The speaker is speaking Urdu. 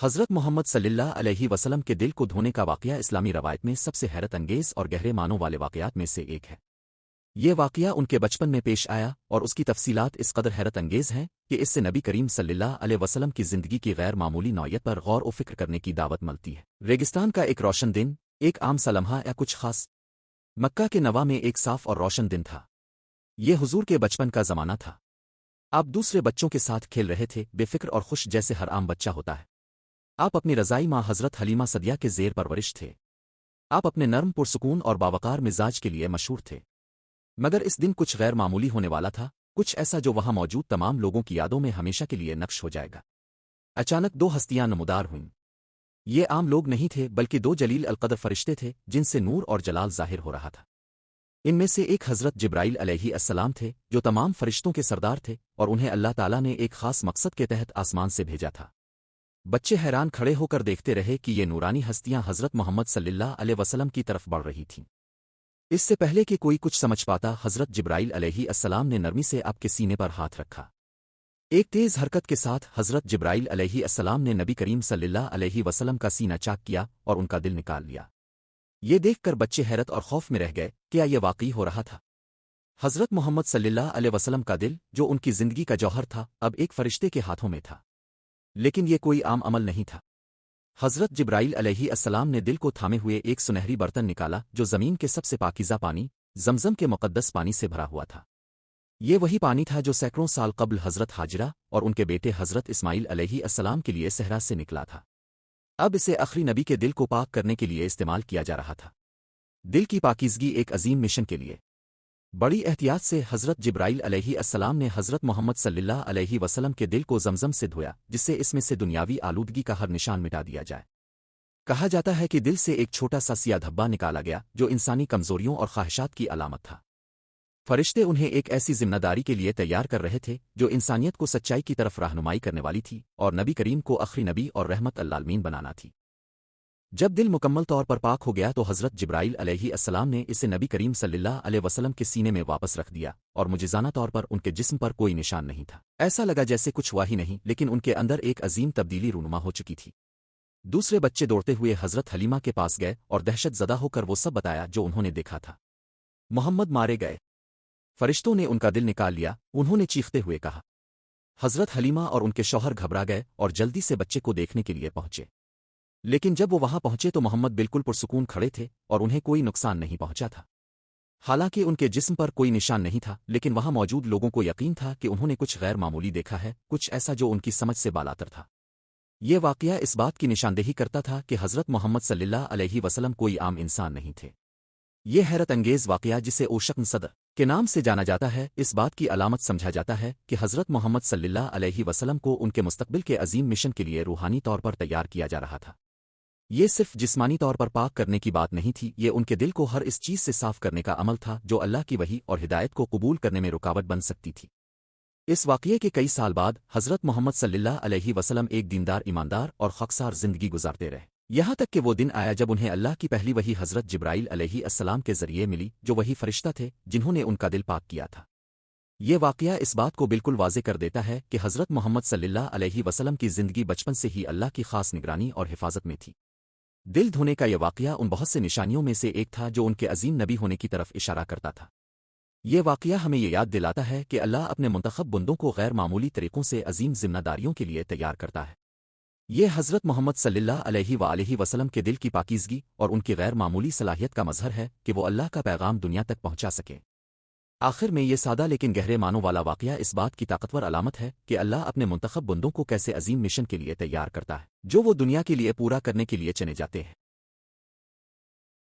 حضرت محمد صلی اللہ علیہ وسلم کے دل کو دھونے کا واقعہ اسلامی روایت میں سب سے حیرت انگیز اور گہرے معنوں والے واقعات میں سے ایک ہے۔ یہ واقعہ ان کے بچپن میں پیش آیا اور اس کی تفصیلات اس قدر حیرت انگیز ہیں کہ اس سے نبی کریم صلی اللہ علیہ وسلم کی زندگی کی غیر معمولی نوعیت پر غور و فکر کرنے کی دعوت ملتی ہے۔ ریگستان کا ایک روشن دن، ایک عام سا لمحہ یا کچھ خاص؟ مکہ کے نوا میں ایک صاف اور روشن دن تھا۔ یہ حضور کے بچپن کا زمانہ تھا۔ آپ دوسرے بچوں کے ساتھ کھیل رہے تھے، بے فکر اور خوش جیسے ہر عام بچہ ہوتا ہے۔ آپ اپنی رضائی ماں حضرت حلیمہ سعدیہ کے زیر پرورش تھے۔ آپ اپنے نرم پرسکون اور باوقار مزاج کے لیے مشہور تھے۔ مگر اس دن کچھ غیر معمولی ہونے والا تھا، کچھ ایسا جو وہاں موجود تمام لوگوں کی یادوں میں ہمیشہ کے لیے نقش ہو جائے گا۔ اچانک دو ہستیاں نمودار ہوئیں۔ یہ عام لوگ نہیں تھے بلکہ دو جلیل القدر فرشتے تھے جن سے نور اور جلال ظاہر ہو رہا تھا۔ ان میں سے ایک حضرت جبرائیل علیہ السلام تھے جو تمام فرشتوں کے سردار تھے اور انہیں اللہ تعالیٰ نے ایک خاص مقصد کے تحت آسمان سے بھیجا تھا۔ بچے حیران کھڑے ہو کر دیکھتے رہے کہ یہ نورانی ہستیاں حضرت محمد صلی اللہ علیہ وسلم کی طرف بڑھ رہی تھیں۔ اس سے پہلے کہ کوئی کچھ سمجھ پاتا، حضرت جبرائیل علیہ السلام نے نرمی سے آپ کے سینے پر ہاتھ رکھا۔ ایک تیز حرکت کے ساتھ حضرت جبرائیل علیہ السلام نے نبی کریم صلی اللہ علیہ وسلم کا سینہ چاک کیا اور ان کا دل نکال لیا۔ یہ دیکھ کر بچے حیرت اور خوف میں رہ گئے، کیا یہ واقعی ہو رہا تھا؟ حضرت محمد صلی اللہ علیہ وسلم کا دل، جو ان کی زندگی کا جوہر تھا، اب ایک فرشتے کے ہاتھوں میں تھا۔ لیکن یہ کوئی عام عمل نہیں تھا۔ حضرت جبرائیل علیہ السلام نے دل کو تھامے ہوئے ایک سنہری برتن نکالا جو زمین کے سب سے پاکیزہ پانی، زمزم کے مقدس پانی سے بھرا ہوا تھا۔ یہ وہی پانی تھا جو سینکڑوں سال قبل حضرت حاجرہ اور ان کے بیٹے حضرت اسماعیل علیہ السلام کے لیے صحرا سے نکلا تھا۔ اب اسے آخری نبی کے دل کو پاک کرنے کے لیے استعمال کیا جا رہا تھا۔ دل کی پاکیزگی ایک عظیم مشن کے لیے بڑی احتیاط سے حضرت جبرائیل علیہ السلام نے حضرت محمد صلی اللہ علیہ وسلم کے دل کو زمزم سے دھویا، جس سے اس میں سے دنیاوی آلودگی کا ہر نشان مٹا دیا جائے۔ کہا جاتا ہے کہ دل سے ایک چھوٹا سا سیاہ دھبا نکالا گیا جو انسانی کمزوریوں اور خواہشات کی علامت تھا۔ فرشتے انہیں ایک ایسی ذمہ داری کے لیے تیار کر رہے تھے جو انسانیت کو سچائی کی طرف رہنمائی کرنے والی تھی اور نبی کریم کو آخری نبی اور رحمت للعالمین بنانا تھی۔ جب دل مکمل طور پر پاک ہو گیا تو حضرت جبرائیل علیہ السلام نے اسے نبی کریم صلی اللہ علیہ وسلم کے سینے میں واپس رکھ دیا اور معجزانہ طور پر ان کے جسم پر کوئی نشان نہیں تھا۔ ایسا لگا جیسے کچھ ہوا ہی نہیں، لیکن ان کے اندر ایک عظیم تبدیلی رونما ہو چکی تھی۔ دوسرے بچے دوڑتے ہوئے حضرت حلیمہ کے پاس گئے اور دہشت زدہ ہو کر وہ سب بتایا جو انہوں نے دیکھا تھا۔ محمد مارے گئے، فرشتوں نے ان کا دل نکال لیا، انہوں نے چیختے ہوئے کہا۔ حضرت حلیمہ اور ان کے شوہر گھبرا گئے اور جلدی سے بچے کو دیکھنے کے لیے پہنچے۔ لیکن جب وہ وہاں پہنچے تو محمد بالکل پرسکون کھڑے تھے اور انہیں کوئی نقصان نہیں پہنچا تھا۔ حالانکہ ان کے جسم پر کوئی نشان نہیں تھا، لیکن وہاں موجود لوگوں کو یقین تھا کہ انہوں نے کچھ غیر معمولی دیکھا ہے، کچھ ایسا جو ان کی سمجھ سے بالاتر تھا۔ یہ واقعہ اس بات کی نشاندہی کرتا تھا کہ حضرت محمد صلی اللہ علیہ وسلم کوئی عام انسان نہیں تھے۔ یہ حیرت انگیز واقعہ، جسے اوشقن صدر کے نام سے جانا جاتا ہے، اس بات کی علامت سمجھا جاتا ہے کہ حضرت محمد صلی اللہ علیہ وسلم کو ان کے مستقبل کے عظیم مشن کے لیے روحانی طور پر تیار کیا جا رہا تھا۔ یہ صرف جسمانی طور پر پاک کرنے کی بات نہیں تھی، یہ ان کے دل کو ہر اس چیز سے صاف کرنے کا عمل تھا جو اللہ کی وحی اور ہدایت کو قبول کرنے میں رکاوٹ بن سکتی تھی۔ اس واقعے کے کئی سال بعد حضرت محمد صلی اللہ علیہ وسلم ایک دیندار، ایماندار اور خاکسار زندگی گزارتے رہے، یہاں تک کہ وہ دن آیا جب انہیں اللہ کی پہلی وحی حضرت جبرائیل علیہ السلام کے ذریعے ملی، جو وہی فرشتہ تھے جنہوں نے ان کا دل پاک کیا تھا۔ یہ واقعہ اس بات کو بالکل واضح کر دیتا ہے کہ حضرت محمد صلی اللہ علیہ وسلم کی زندگی بچپن سے ہی اللہ کی خاص نگرانی اور حفاظت میں تھی۔ دل دھونے کا یہ واقعہ ان بہت سے نشانیوں میں سے ایک تھا جو ان کے عظیم نبی ہونے کی طرف اشارہ کرتا تھا۔ یہ واقعہ ہمیں یہ یاد دلاتا ہے کہ اللہ اپنے منتخب بندوں کو غیر معمولی طریقوں سے عظیم ذمہ داریوں کے لیے تیار کرتا ہے۔ یہ حضرت محمد صلی اللہ علیہ وآلہ وسلم کے دل کی پاکیزگی اور ان کی غیر معمولی صلاحیت کا مظہر ہے کہ وہ اللہ کا پیغام دنیا تک پہنچا سکیں۔ آخر میں یہ سادہ لیکن گہرے معنوں والا واقعہ اس بات کی طاقتور علامت ہے کہ اللہ اپنے منتخب بندوں کو کیسے عظیم مشن کے لیے تیار کرتا ہے جو وہ دنیا کے لیے پورا کرنے کے لیے چنے جاتے ہیں۔